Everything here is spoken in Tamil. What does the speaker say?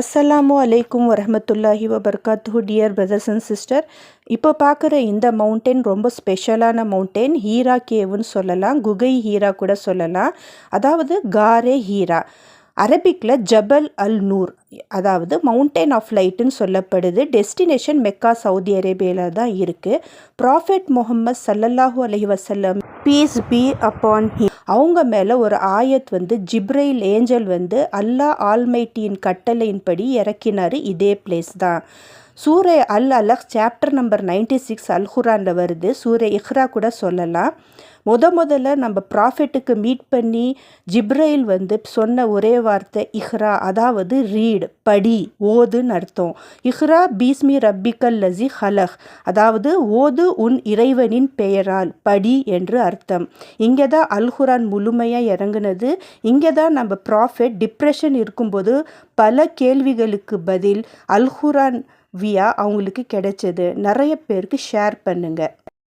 அஸ்ஸலாமு அலைக்கும் வரஹ்மத்துல்லாஹி வபர்காத்துஹு டியர் பிரதர்ஸ் அண்ட் சிஸ்டர். இப்போ பார்க்குற இந்த மவுண்டன் ரொம்ப ஸ்பெஷலான மவுண்டன். ஹீரா கேவுன்னு சொல்லலாம், குகை ஹீரா கூட சொல்லலாம். அதாவது காரே ஹீரா. அரபிக்கில் ஜபல் அல் நூர், அதாவது மவுண்டன் ஆஃப் லைட்டுன்னு சொல்லப்படுது. டெஸ்டினேஷன் மெக்கா, சவுதி அரேபியாவில் தான் இருக்குது. ப்ராஃபெட் முஹம்மது ஸல்லல்லாஹு அலைஹி வஸல்லம் பீஸ் பி அப்பான் ஹி, அவங்க மேலே ஒரு ஆயத் ஜிப்ரைல் ஏஞ்சல் அல்லாஹ் ஆல்மைட்டியின் கட்டளையின்படி இறக்கினார். இதே பிளேஸ் தான். சூரை அல் அலக் சாப்டர் நம்பர் 96 அல் குரானில் வருது. சூரை இஹ்ரா கூட சொல்லலாம். முதல்ல நம்ம ப்ராஃபெட்டுக்கு மீட் பண்ணி ஜிப்ரைல் சொன்ன ஒரே வார்த்தை இஹ்ரா, அதாவது ரீட், படி, ஓதுன்னு அர்த்தம். இஹ்ரா பீஸ்மி ரப்பிக்கல் லஸி ஹலக், அதாவது ஓது உன் இறைவனின் பெயரால், படி என்று அர்த்தம். இங்கே தான் அல் குரான் முழுமையாக இறங்குனது. இங்கே தான் நம்ம ப்ராஃபெட் டிப்ரெஷன் இருக்கும்போது பல கேள்விகளுக்கு பதில் அல் குரான் வியா அவங்களுக்கு கிடைச்சது. நிறைய பேருக்கு ஷேர் பண்ணுங்கள்.